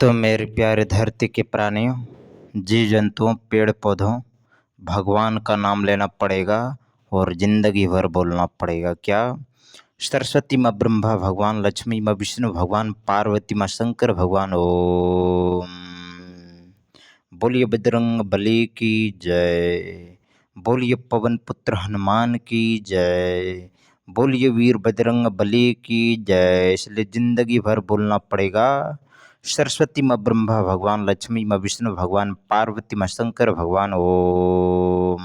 तो मेरे प्यारे धरती के प्राणियों, जीव जंतुओं, पेड़ पौधों, भगवान का नाम लेना पड़ेगा और जिंदगी भर बोलना पड़ेगा। क्या? सरस्वती माँ ब्रह्मा भगवान, लक्ष्मी माँ विष्णु भगवान, पार्वती माँ शंकर भगवान। ओम। बोलिए बजरंग बली की जय। बोलिए पवन पुत्र हनुमान की जय। बोलिए वीर बजरंग बली की जय। इसलिए जिंदगी भर बोलना पड़ेगा। सरस्वती माँ ब्रह्मा भगवान, लक्ष्मी माँ विष्णु भगवान, पार्वती माँ शंकर भगवान। ओम।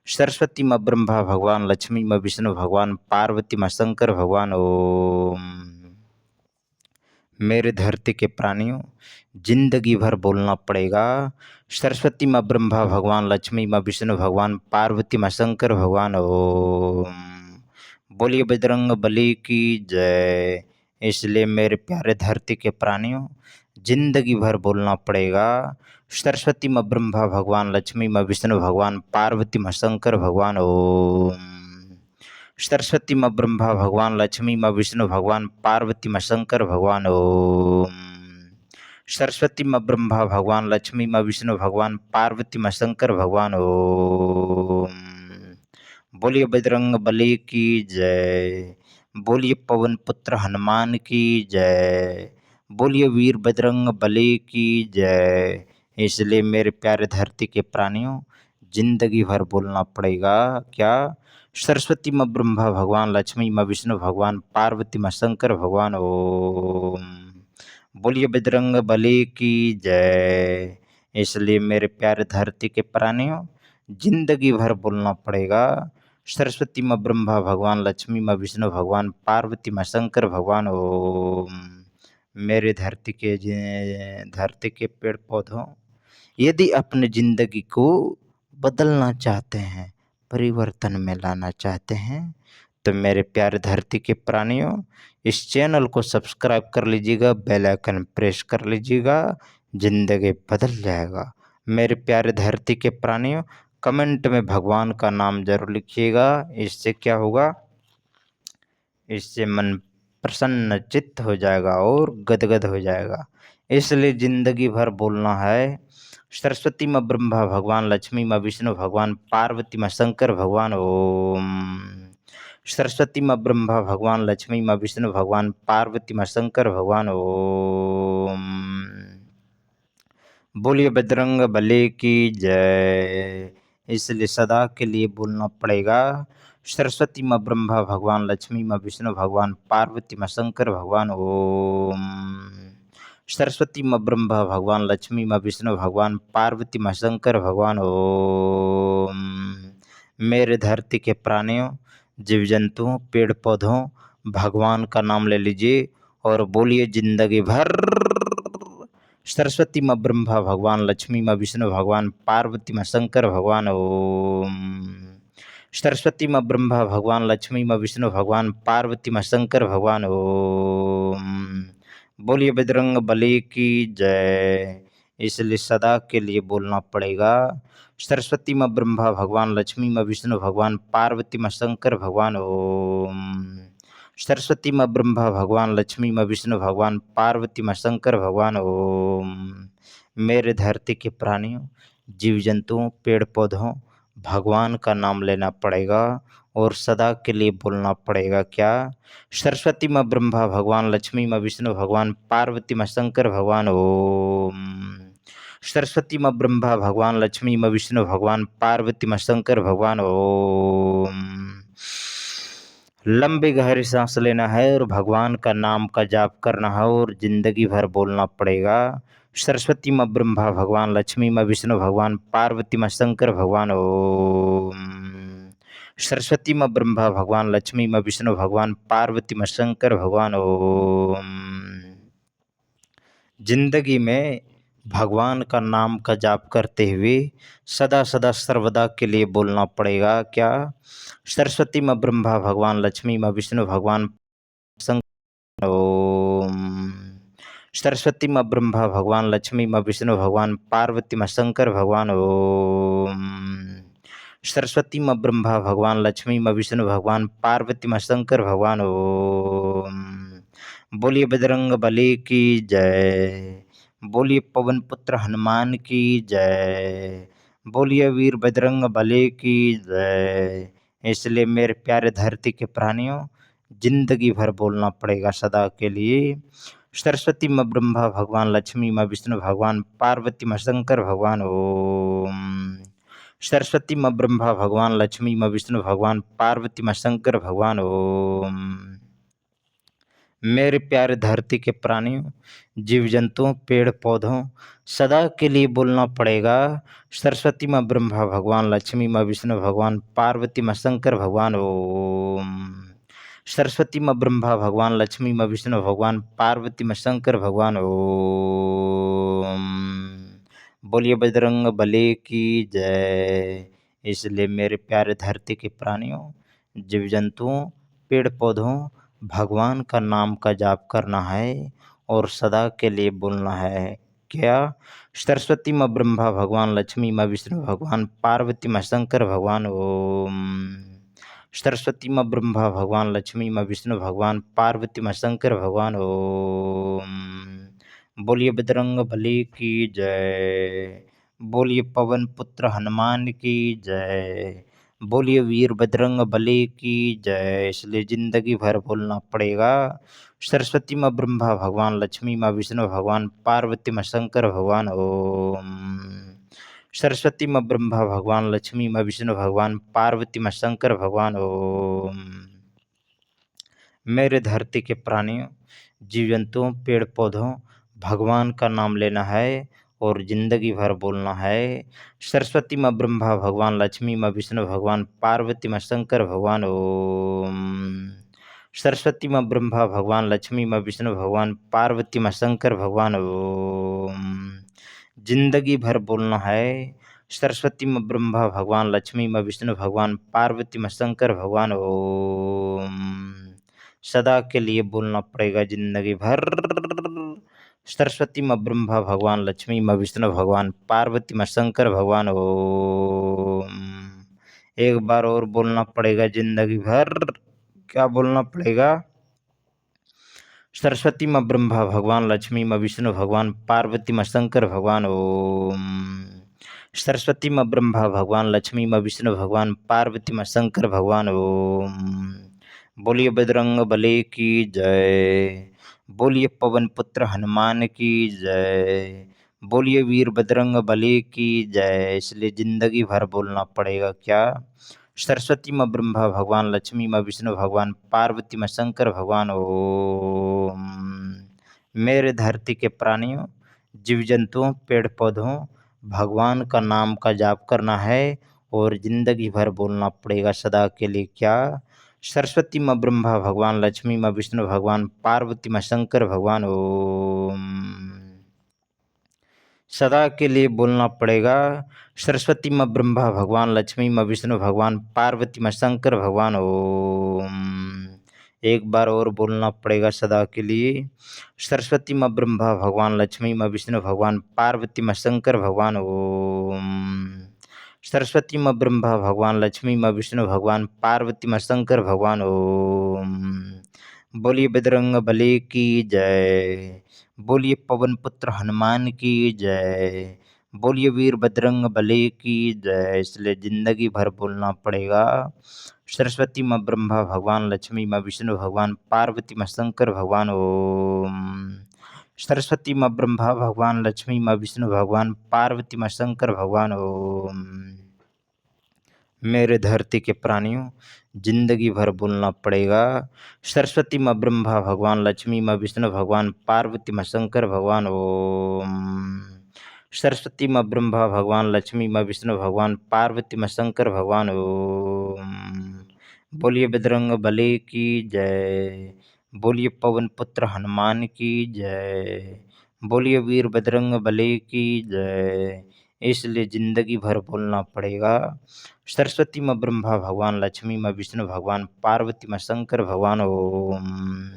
सरस्वती माँ ब्रह्मा भगवान, लक्ष्मी माँ विष्णु भगवान, पार्वती माँ शंकर भगवान। ओम। मेरे धरती के प्राणियों, जिंदगी भर बोलना पड़ेगा। सरस्वती माँ ब्रह्मा भगवान, लक्ष्मी माँ विष्णु भगवान, पार्वती माँ शंकर भगवान। ओम। बोलिए बजरंग बली की जय। इसलिए मेरे प्यारे धरती के प्राणियों, जिंदगी भर बोलना पड़ेगा। सरस्वती माँ ब्रह्मा भगवान, लक्ष्मी माँ विष्णु भगवान, पार्वती माँ शंकर भगवान। ओम। सरस्वती माँ ब्रह्मा भगवान, लक्ष्मी माँ विष्णु भगवान, पार्वती माँ शंकर भगवान। ओम। सरस्वती माँ ब्रह्मा भगवान, लक्ष्मी माँ विष्णु भगवान, पार्वती माँ शंकर भगवान। ओम। बोलिए बजरंग बली की जय। बोलिए पवन पुत्र हनुमान की जय। बोलिए वीर बजरंग बली की जय। इसलिए मेरे प्यारे धरती के प्राणियों, जिंदगी भर बोलना पड़ेगा। क्या? सरस्वती माँ ब्रह्मा भगवान, लक्ष्मी माँ विष्णु भगवान, पार्वती माँ शंकर भगवान। ओम। बोलिए बजरंग बली की जय। इसलिए मेरे प्यारे धरती के प्राणियों, जिंदगी भर बोलना पड़ेगा। सरस्वती माँ ब्रह्मा भगवान, लक्ष्मी माँ विष्णु भगवान, पार्वती माँ शंकर भगवान। ओम। मेरे धरती के पेड़ पौधों, यदि अपने जिंदगी को बदलना चाहते हैं, परिवर्तन में लाना चाहते हैं, तो मेरे प्यारे धरती के प्राणियों, इस चैनल को सब्सक्राइब कर लीजिएगा, बेल आइकन प्रेस कर लीजिएगा। जिंदगी बदल जाएगा। मेरे प्यारे धरती के प्राणियों, कमेंट में भगवान का नाम जरूर लिखिएगा। इससे क्या होगा? इससे मन प्रसन्न चित्त हो जाएगा और गदगद हो जाएगा। इसलिए जिंदगी भर बोलना है। सरस्वती माँ ब्रह्मा भगवान, लक्ष्मी माँ विष्णु भगवान, पार्वती माँ शंकर भगवान। ओम। सरस्वती माँ ब्रह्मा भगवान, लक्ष्मी माँ विष्णु भगवान, पार्वती माँ शंकर भगवान। ओम। बोलिए बजरंग बली की जय। इसलिए सदा के लिए बोलना पड़ेगा। सरस्वती माँ ब्रह्मा भगवान, लक्ष्मी माँ विष्णु भगवान, पार्वती माँ शंकर भगवान। ओम। सरस्वती माँ ब्रह्मा भगवान, लक्ष्मी माँ विष्णु भगवान, पार्वती माँ शंकर भगवान। ओम। मेरे धरती के प्राणियों, जीव जंतुओं, पेड़ पौधों, भगवान का नाम ले लीजिए और बोलिए जिंदगी भर। सरस्वती माँ ब्रह्मा भगवान, लक्ष्मी माँ विष्णु भगवान, पार्वती माँ शंकर भगवान। ओम। सरस्वती माँ ब्रह्मा भगवान, लक्ष्मी माँ विष्णु भगवान, पार्वती माँ शंकर भगवान। ओम। बोलिए बजरंग बली की जय। इसलिए सदा के लिए बोलना पड़ेगा। सरस्वती माँ ब्रह्मा भगवान, लक्ष्मी माँ विष्णु भगवान, पार्वती माँ शंकर भगवान। ओम। सरस्वती माँ ब्रह्मा भगवान, लक्ष्मी माँ विष्णु भगवान, पार्वती माँ शंकर भगवान। ओम। मेरे धरती के प्राणियों, जीव जंतुओं, पेड़ पौधों, भगवान का नाम लेना पड़ेगा और सदा के लिए बोलना पड़ेगा। क्या? सरस्वती माँ ब्रह्मा भगवान, लक्ष्मी माँ विष्णु भगवान, पार्वती माँ शंकर भगवान। ओम। सरस्वती माँ ब्रह्मा भगवान, लक्ष्मी माँ विष्णु भगवान, पार्वती माँ शंकर भगवान। ओम। लंबी गहरी सांस लेना है और भगवान का नाम का जाप करना है और जिंदगी भर बोलना पड़ेगा। सरस्वती माँ ब्रह्मा भगवान, लक्ष्मी माँ विष्णु भगवान, पार्वती माँ शंकर भगवान। ओम। सरस्वती माँ ब्रह्मा भगवान, लक्ष्मी माँ विष्णु भगवान, पार्वती माँ शंकर भगवान। ओम। जिंदगी में भगवान का नाम का जाप करते हुए सदा सदा सर्वदा के लिए बोलना पड़ेगा। क्या? सरस्वती माँ ब्रह्मा भगवान, लक्ष्मी माँ विष्णु भगवान, शंकर। ओम। सरस्वती माँ ब्रह्मा भगवान, लक्ष्मी माँ विष्णु भगवान, पार्वती माँ शंकर भगवान। ओम। सरस्वती माँ ब्रह्मा भगवान, लक्ष्मी माँ विष्णु भगवान, पार्वती माँ शंकर भगवान। ओम। बोलिए बजरंग बली की जय। बोलिए पवन पुत्र हनुमान की जय। बोलिए वीर बजरंग बली की जय। इसलिए मेरे प्यारे धरती के प्राणियों, जिंदगी भर बोलना पड़ेगा सदा के लिए। सरस्वती माँ ब्रह्मा भगवान, लक्ष्मी माँ विष्णु भगवान, पार्वती माँ शंकर भगवान ओम। सरस्वती माँ ब्रह्मा भगवान, लक्ष्मी माँ विष्णु भगवान, पार्वती माँ शंकर भगवान ओम। मेरे प्यारे धरती के प्राणियों, जीव जंतुओं, पेड़ पौधों, सदा के लिए बोलना पड़ेगा सरस्वती माँ ब्रह्मा भगवान, लक्ष्मी माँ विष्णु भगवान, पार्वती माँ शंकर भगवान ओम। सरस्वती माँ ब्रह्मा भगवान, लक्ष्मी माँ विष्णु भगवान, पार्वती माँ शंकर भगवान ओम। बोलिए बजरंग बली की जय। इसलिए मेरे प्यारे धरती के प्राणियों, जीव जंतुओं, पेड़ पौधों, भगवान का नाम का जाप करना है और सदा के लिए बोलना है। क्या? सरस्वती माँ ब्रह्मा भगवान, लक्ष्मी माँ विष्णु भगवान, पार्वती माँ शंकर भगवान ओम। सरस्वती माँ ब्रह्मा भगवान, लक्ष्मी माँ विष्णु भगवान, पार्वती माँ शंकर भगवान ओम। बोलिए बजरंग बली की जय। बोलिए पवन पुत्र हनुमान की जय। बोलिए वीर बजरंग बली की जय। इसलिए जिंदगी भर बोलना पड़ेगा सरस्वती माँ ब्रह्मा भगवान, लक्ष्मी माँ विष्णु भगवान, पार्वती माँ शंकर भगवान ओम। सरस्वती माँ ब्रह्मा भगवान, लक्ष्मी माँ विष्णु भगवान, पार्वती माँ शंकर भगवान ओम। मेरे धरती के प्राणियों, जीव जंतुओं, पेड़ पौधों, भगवान का नाम लेना है और जिंदगी भर बोलना है सरस्वती माँ ब्रह्मा भगवान, लक्ष्मी माँ विष्णु भगवान, पार्वती माँ शंकर भगवान ओम। सरस्वती माँ ब्रह्मा भगवान, लक्ष्मी माँ विष्णु भगवान, पार्वती माँ शंकर भगवान ओम। जिंदगी भर बोलना है सरस्वती माँ ब्रह्मा भगवान, लक्ष्मी माँ विष्णु भगवान, पार्वती माँ शंकर भगवान ओम। सदा के लिए बोलना पड़ेगा जिंदगी भर सरस्वती माँ ब्रह्मा भगवान, लक्ष्मी माँ विष्णु भगवान, पार्वती माँ शंकर भगवान ओम। एक बार और बोलना पड़ेगा जिंदगी भर। क्या बोलना पड़ेगा? सरस्वती माँ ब्रह्मा भगवान, लक्ष्मी माँ विष्णु भगवान, पार्वती माँ शंकर भगवान ओम। सरस्वती माँ ब्रह्मा भगवान, लक्ष्मी माँ विष्णु भगवान, पार्वती माँ शंकर भगवान ओम। बोलिए बजरंग बली की जय। बोलिए पवन पुत्र हनुमान की जय। बोलिए वीर बजरंग बली की जय। इसलिए जिंदगी भर बोलना पड़ेगा। क्या? सरस्वती माँ ब्रह्मा भगवान, लक्ष्मी माँ विष्णु भगवान, पार्वती माँ शंकर भगवान ओम। मेरे धरती के प्राणियों, जीव जंतुओं, पेड़ पौधों, भगवान का नाम का जाप करना है और जिंदगी भर बोलना पड़ेगा सदा के लिए। क्या? सरस्वती माँ ब्रह्मा भगवान, लक्ष्मी माँ विष्णु भगवान, पार्वती माँ शंकर भगवान ओम। सदा के लिए बोलना पड़ेगा सरस्वती माँ ब्रह्मा भगवान, लक्ष्मी माँ विष्णु भगवान, पार्वती माँ शंकर भगवान ओम। एक बार और बोलना पड़ेगा सदा के लिए सरस्वती माँ ब्रह्मा भगवान, लक्ष्मी माँ विष्णु भगवान, पार्वती माँ शंकर भगवान ओम। सरस्वती माँ ब्रह्मा भगवान, लक्ष्मी माँ विष्णु भगवान, पार्वती माँ शंकर भगवान ओम। बोलिए बजरंग बली की जय। बोलिए पवन पुत्र हनुमान की जय। बोलिए वीर बजरंग बली की जय। इसलिए जिंदगी भर बोलना पड़ेगा सरस्वती माँ ब्रह्मा भगवान, लक्ष्मी माँ विष्णु भगवान, पार्वती माँ शंकर भगवान ओम। सरस्वती माँ ब्रह्मा भगवान, लक्ष्मी माँ विष्णु भगवान, पार्वती माँ शंकर भगवान ओम। मेरे धरती के प्राणियों, जिंदगी भर बोलना पड़ेगा सरस्वती माँ ब्रह्मा भगवान, लक्ष्मी माँ विष्णु भगवान, पार्वती माँ शंकर भगवान ओम। सरस्वती माँ ब्रह्मा भगवान, लक्ष्मी माँ विष्णु भगवान, पार्वती माँ शंकर भगवान ओम। बोलिए बजरंग बली की जय। बोलिए पवन पुत्र हनुमान की जय। बोलिए वीर बजरंग बली की जय। इसलिए जिंदगी भर बोलना पड़ेगा सरस्वती माँ ब्रह्मा भगवान, लक्ष्मी माँ विष्णु भगवान, पार्वती माँ शंकर भगवान ओम।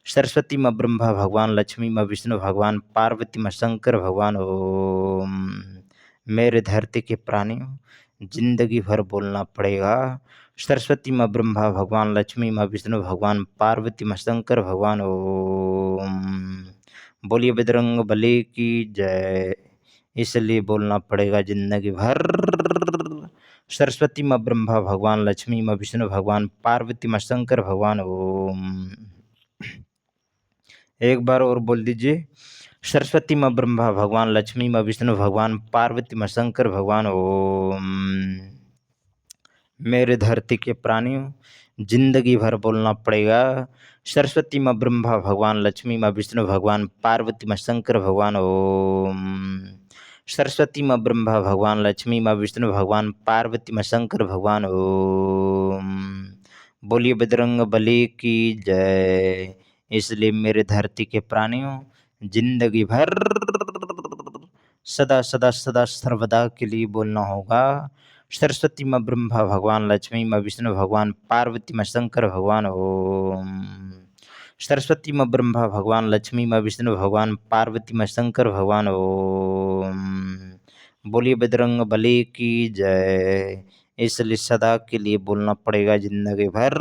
सरस्वती माँ ब्रह्मा भगवान, लक्ष्मी माँ विष्णु भगवान, पार्वती माँ शंकर भगवान ओम। मेरे धरती के प्राणियों, जिंदगी भर बोलना पड़ेगा सरस्वती माँ ब्रह्मा भगवान, लक्ष्मी माँ विष्णु भगवान, पार्वती माँ शंकर भगवान। ओम बोलिए बजरंग बली की जय। इसलिए बोलना पड़ेगा जिंदगी भर। सरस्वती माँ ब्रह्मा भगवान, लक्ष्मी माँ विष्णु भगवान, पार्वती माँ शंकर भगवान। ओम एक बार और बोल दीजिए। सरस्वती माँ ब्रह्मा भगवान, लक्ष्मी माँ विष्णु भगवान, पार्वती माँ शंकर भगवान। ओम मेरे धरती के प्राणियों, जिंदगी भर बोलना पड़ेगा। सरस्वती माँ ब्रह्मा भगवान, लक्ष्मी माँ विष्णु भगवान, पार्वती माँ शंकर भगवान। ओम सरस्वती माँ ब्रह्मा भगवान, लक्ष्मी माँ विष्णु भगवान, पार्वती माँ शंकर भगवान। ओम बोलिए बजरंग बली की जय। इसलिए मेरे धरती के प्राणियों, जिंदगी भर सदा सदा सदा सर्वदा के लिए बोलना होगा। सरस्वती माँ ब्रह्मा भगवान, लक्ष्मी माँ विष्णु भगवान, पार्वती माँ शंकर भगवान। ओम सरस्वती माँ ब्रह्मा भगवान, लक्ष्मी माँ विष्णु भगवान, पार्वती माँ शंकर भगवान। ओम बोलिए बजरंग बली की जय। इसलिए सदा के लिए बोलना पड़ेगा जिंदगी भर।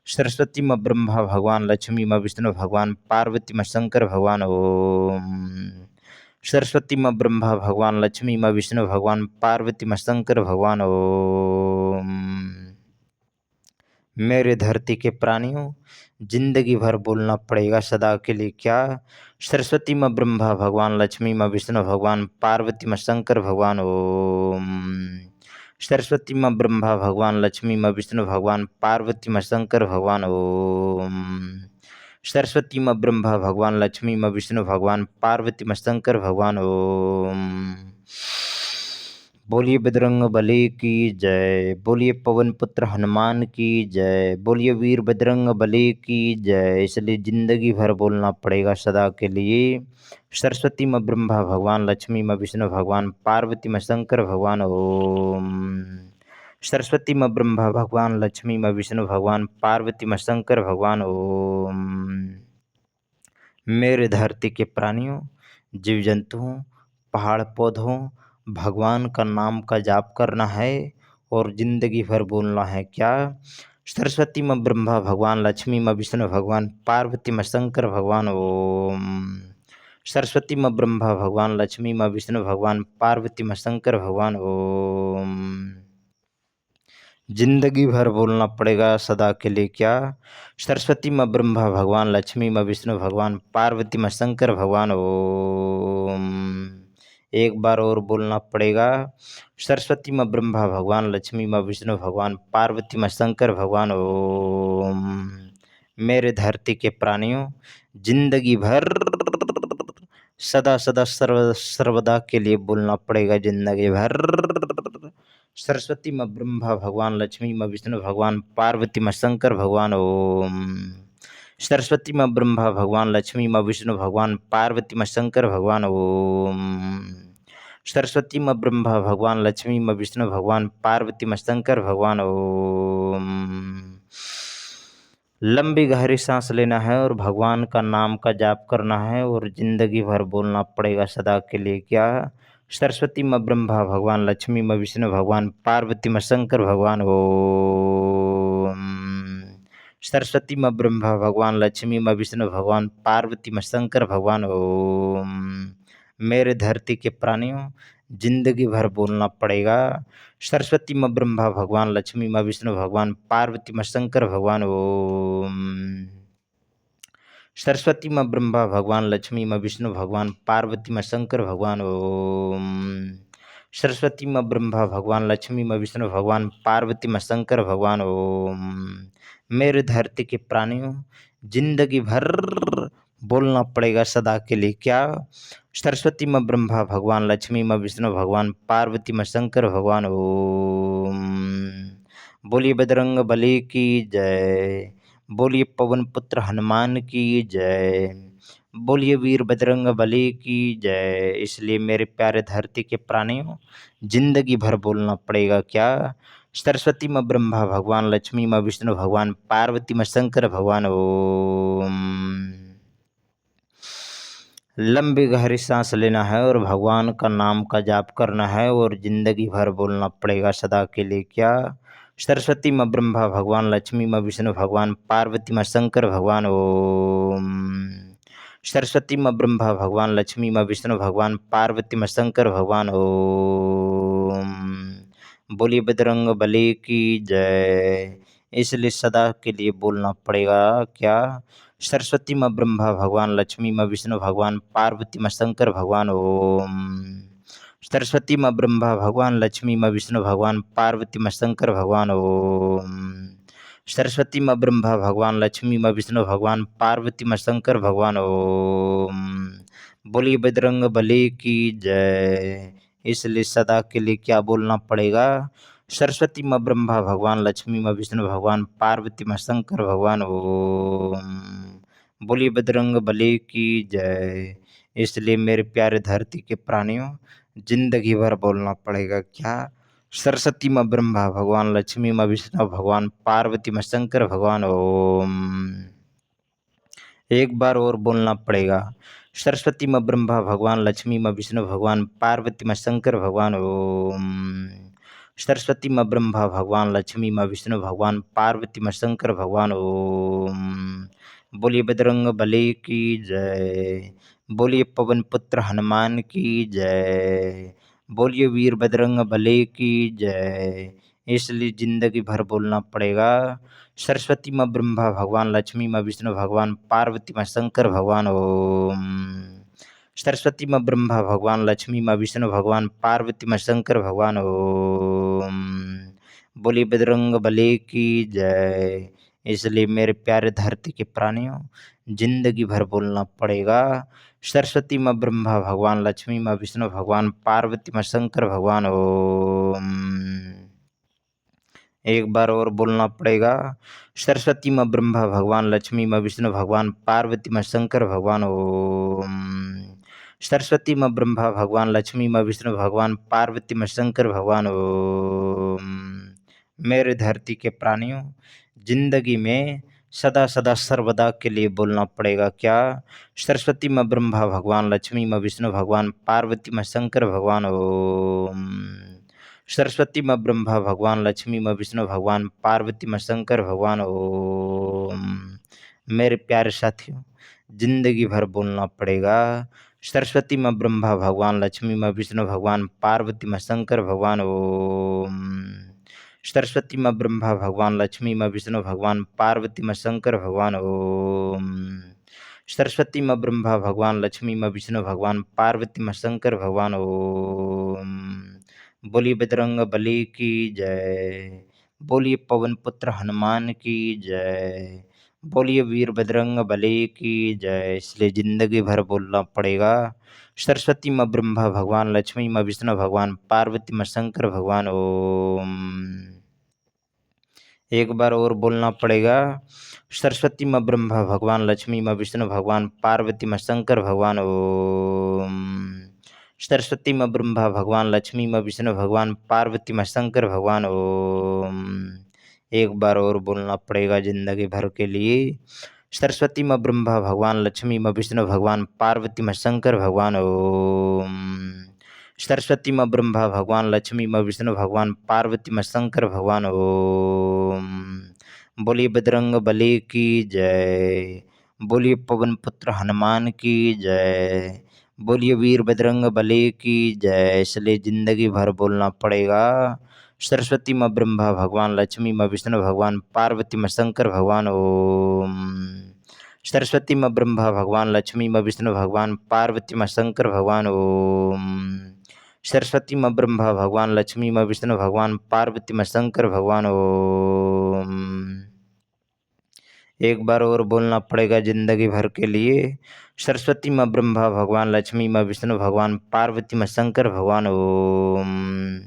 सरस्वती माँ ब्रह्मा भगवान, लक्ष्मी माँ विष्णु भगवान, पार्वती माँ शंकर भगवान। ओम सरस्वती माँ ब्रह्मा भगवान, लक्ष्मी माँ विष्णु भगवान, पार्वती माँ शंकर भगवान। ओम मेरे धरती के प्राणियों, जिंदगी भर बोलना पड़ेगा सदा के लिए क्या। सरस्वती माँ ब्रह्मा भगवान, लक्ष्मी माँ विष्णु भगवान, पार्वती माँ शंकर भगवान। ओम सरस्वती माँ ब्रह्मा भगवान, लक्ष्मी माँ विष्णु भगवान, पार्वती माँ शंकर भगवान। ओम सरस्वती माँ ब्रह्मा भगवान, लक्ष्मी माँ विष्णु भगवान, पार्वती माँ शंकर भगवान। ओम बोलिए बजरंग बली की जय। बोलिए पवन पुत्र हनुमान की जय। बोलिए वीर बजरंग बली की जय। इसलिए जिंदगी भर बोलना पड़ेगा सदा के लिए। सरस्वती माँ ब्रह्मा भगवान, लक्ष्मी माँ विष्णु भगवान, पार्वती माँ शंकर भगवान। ओम सरस्वती माँ ब्रह्मा भगवान, लक्ष्मी माँ विष्णु भगवान, पार्वती माँ शंकर भगवान। ओम मेरे धरती के प्राणियों, जीव जंतुओं, पहाड़ पौधों, भगवान का नाम का जाप करना है और जिंदगी भर बोलना है क्या। सरस्वती माँ ब्रह्मा भगवान, लक्ष्मी माँ विष्णु भगवान, पार्वती माँ शंकर भगवान। ओम सरस्वती माँ ब्रह्मा भगवान, लक्ष्मी माँ विष्णु भगवान, पार्वती माँ शंकर भगवान। ओम जिंदगी भर बोलना पड़ेगा सदा के लिए क्या। सरस्वती माँ ब्रह्मा भगवान, लक्ष्मी माँ विष्णु भगवान, पार्वती माँ शंकर भगवान। ओम एक बार और बोलना पड़ेगा। सरस्वती माँ ब्रह्मा भगवान, लक्ष्मी माँ विष्णु भगवान, पार्वती माँ शंकर भगवान। ओम मेरे धरती के प्राणियों, जिंदगी भर सदा सदा सर्वदा के लिए बोलना पड़ेगा जिंदगी भर। सरस्वती माँ ब्रह्मा भगवान, लक्ष्मी माँ विष्णु भगवान, पार्वती माँ शंकर भगवान। ओम सरस्वती माँ ब्रह्मा भगवान, लक्ष्मी माँ विष्णु भगवान, पार्वती माँ शंकर भगवान। ओम सरस्वती माँ ब्रह्मा भगवान, लक्ष्मी माँ विष्णु भगवान, पार्वती माँ शंकर भगवान। ओम लंबी गहरी सांस लेना है और भगवान का नाम का जाप करना है और जिंदगी भर बोलना पड़ेगा सदा के लिए क्या। सरस्वती माँ ब्रह्मा भगवान, लक्ष्मी माँ विष्णु भगवान, पार्वती माँ शंकर भगवान। ओम सरस्वती माँ ब्रह्मा भगवान, लक्ष्मी माँ विष्णु भगवान, पार्वती माँ शंकर भगवान। ओम मेरे धरती के प्राणियों, जिंदगी भर बोलना पड़ेगा। सरस्वती माँ ब्रह्मा भगवान, लक्ष्मी माँ विष्णु भगवान, पार्वती माँ शंकर भगवान। ओम सरस्वती माँ ब्रह्मा भगवान, लक्ष्मी माँ विष्णु भगवान, पार्वती माँ शंकर भगवान। ओम सरस्वती माँ ब्रह्मा भगवान, लक्ष्मी माँ विष्णु भगवान, पार्वती माँ शंकर भगवान। ओम मेरे धरती के प्राणियों, जिंदगी भर बोलना पड़ेगा सदा के लिए क्या। सरस्वती माँ ब्रह्मा भगवान, लक्ष्मी माँ विष्णु भगवान, पार्वती माँ शंकर भगवान। ओम बोलिए बजरंग बली की जय। बोलिए पवन पुत्र हनुमान की जय। बोलिए वीर बजरंग बली की जय। इसलिए मेरे प्यारे धरती के प्राणियों, जिंदगी भर बोलना पड़ेगा क्या। सरस्वती माँ ब्रह्मा भगवान, लक्ष्मी माँ विष्णु भगवान, पार्वती माँ शंकर भगवान। ओम लंबी गहरी सांस लेना है और भगवान का नाम का जाप करना है और जिंदगी भर बोलना पड़ेगा सदा के लिए क्या। सरस्वती माँ ब्रह्मा भगवान लक्ष्मी माँ विष्णु भगवान पार्वती माँ शंकर भगवान ओम। सरस्वती माँ ब्रह्मा भगवान लक्ष्मी माँ विष्णु भगवान पार्वती माँ शंकर भगवान ओम। बोलिए बजरंग बली की जय। इसलिए सदा के लिए बोलना पड़ेगा क्या? सरस्वती माँ ब्रह्मा भगवान लक्ष्मी माँ विष्णु भगवान पार्वती माँ शंकर भगवान ओम। सरस्वती माँ ब्रह्मा भगवान लक्ष्मी माँ विष्णु भगवान पार्वती माँ शंकर भगवान ओम। सरस्वती माँ ब्रह्मा भगवान लक्ष्मी माँ विष्णु भगवान पार्वती माँ शंकर भगवान ओम। बोलिए बजरंग बली की जय। इसलिए सदा के लिए क्या बोलना पड़ेगा? सरस्वती माँ ब्रह्मा भगवान लक्ष्मी माँ विष्णु भगवान पार्वती माँ शंकर भगवान ओम। बोलिए बजरंग बली की जय। इसलिए मेरे प्यारे धरती के प्राणियों, जिंदगी भर बोलना पड़ेगा क्या? सरस्वती माँ ब्रह्मा भगवान लक्ष्मी माँ विष्णु भगवान पार्वती माँ शंकर भगवान ओम। एक बार और बोलना पड़ेगा। सरस्वती माँ ब्रह्मा भगवान लक्ष्मी माँ विष्णु भगवान पार्वती माँ शंकर भगवान ओम। सरस्वती माँ ब्रह्मा भगवान लक्ष्मी माँ विष्णु भगवान पार्वती माँ शंकर भगवान ओम। बोलिए बजरंग बली की जय। बोलिए पवन पुत्र हनुमान की जय। बोलिए वीर बजरंग बली की जय। इसलिए जिंदगी भर बोलना पड़ेगा। सरस्वती माँ ब्रह्मा भगवान लक्ष्मी माँ विष्णु भगवान पार्वती माँ शंकर भगवान ओम। सरस्वती माँ ब्रह्मा भगवान लक्ष्मी माँ विष्णु भगवान पार्वती माँ शंकर भगवान ओम। बोलिए बजरंग बली की जय। इसलिए मेरे प्यारे धरती के प्राणियों, जिंदगी भर बोलना पड़ेगा। सरस्वती माँ ब्रह्मा भगवान लक्ष्मी माँ विष्णु भगवान पार्वती माँ शंकर भगवान ओम। एक बार और बोलना पड़ेगा। सरस्वती माँ ब्रह्मा भगवान लक्ष्मी माँ विष्णु भगवान पार्वती माँ शंकर भगवान ओम। सरस्वती माँ ब्रह्मा भगवान लक्ष्मी माँ विष्णु भगवान पार्वती माँ शंकर भगवान ओम। मेरे धरती के प्राणियों, जिंदगी में सदा सदा सर्वदा के लिए बोलना पड़ेगा क्या? सरस्वती माँ ब्रह्मा भगवान लक्ष्मी माँ विष्णु भगवान पार्वती माँ शंकर भगवान ओम। सरस्वती माँ ब्रह्मा भगवान लक्ष्मी माँ विष्णु भगवान पार्वती माँ शंकर भगवान ओम। मेरे प्यारे साथियों, जिंदगी भर बोलना पड़ेगा। सरस्वती माँ ब्रह्मा भगवान लक्ष्मी माँ विष्णु भगवान पार्वती माँ शंकर भगवान ओम। सरस्वती माँ ब्रह्मा भगवान लक्ष्मी माँ विष्णु भगवान पार्वती माँ शंकर भगवान ओम। सरस्वती माँ ब्रह्मा भगवान लक्ष्मी माँ विष्णु भगवान पार्वती माँ शंकर भगवान ओम। बोलिए बजरंग बली की जय। बोलिए पवन पुत्र हनुमान की जय। बोलिए वीर बजरंग बली की जय। इसलिए जिंदगी भर बोलना पड़ेगा। सरस्वती माँ ब्रह्मा भगवान लक्ष्मी माँ विष्णु भगवान पार्वती माँ शंकर भगवान ओम। एक बार और बोलना पड़ेगा। सरस्वती माँ ब्रह्मा भगवान लक्ष्मी माँ विष्णु भगवान पार्वती माँ शंकर भगवान ओम। सरस्वती माँ ब्रह्मा भगवान लक्ष्मी माँ विष्णु भगवान पार्वती माँ शंकर भगवान ओम। एक बार और बोलना पड़ेगा जिंदगी भर के लिए। सरस्वती माँ ब्रह्मा भगवान लक्ष्मी माँ विष्णु भगवान पार्वती माँ शंकर भगवान ओम। सरस्वती माँ ब्रह्मा भगवान लक्ष्मी माँ विष्णु भगवान पार्वती माँ शंकर भगवान ओम। बोलिए बजरंग बली की जय। बोलिए पवन पुत्र हनुमान की जय। बोलिए वीर बजरंग बली की जय। इसलिए जिंदगी भर बोलना पड़ेगा। सरस्वती माँ ब्रह्मा भगवान लक्ष्मी माँ विष्णु भगवान पार्वती माँ शंकर भगवान ओम। सरस्वती माँ ब्रह्मा भगवान लक्ष्मी माँ विष्णु भगवान पार्वती माँ शंकर भगवान ओम। सरस्वती माँ ब्रह्मा भगवान लक्ष्मी माँ विष्णु भगवान पार्वती माँ शंकर भगवान ओम। एक बार और बोलना पड़ेगा जिंदगी भर के लिए। सरस्वती माँ ब्रह्मा भगवान लक्ष्मी माँ विष्णु भगवान पार्वती माँ शंकर भगवान ओम।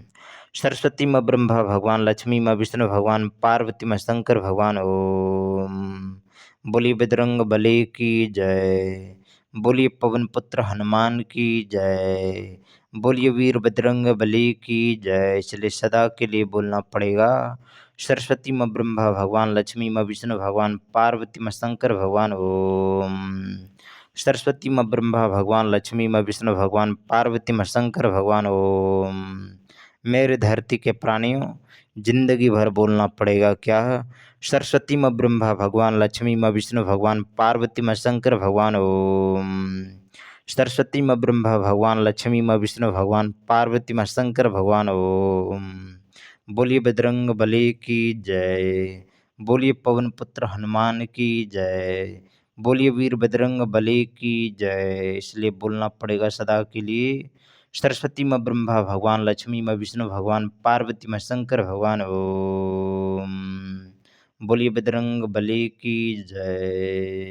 सरस्वती माँ ब्रह्मा भगवान लक्ष्मी माँ विष्णु भगवान पार्वती माँ शंकर भगवान ओम। बोलिए बजरंग बली की जय। बोलिए पवन पुत्र हनुमान की जय। बोलिए वीर बजरंग बली की जय। इसलिए सदा के लिए बोलना पड़ेगा। सरस्वती माँ ब्रह्मा भगवान लक्ष्मी माँ विष्णु भगवान पार्वती माँ शंकर भगवान ओम। सरस्वती माँ ब्रह्मा भगवान लक्ष्मी माँ विष्णु भगवान पार्वती माँ शंकर भगवान ओम। मेरे धरती के प्राणियों, जिंदगी भर बोलना पड़ेगा क्या? सरस्वती माँ ब्रह्मा भगवान, लक्ष्मी माँ विष्णु भगवान, पार्वती माँ शंकर भगवान। ओम। सरस्वती माँ ब्रह्मा भगवान, लक्ष्मी माँ विष्णु भगवान, पार्वती माँ शंकर भगवान। ओम। बोलिए बजरंग बली की जय। बोलिए पवन पुत्र हनुमान की जय। बोलिए वीर बजरंग बली की जय। इसलिए बोलना पड़ेगा सदा के लिए, सरस्वती माँ ब्रह्मा भगवान, लक्ष्मी माँ विष्णु भगवान, पार्वती माँ शंकर भगवान। ओम। बोलिए बजरंग बली की जय।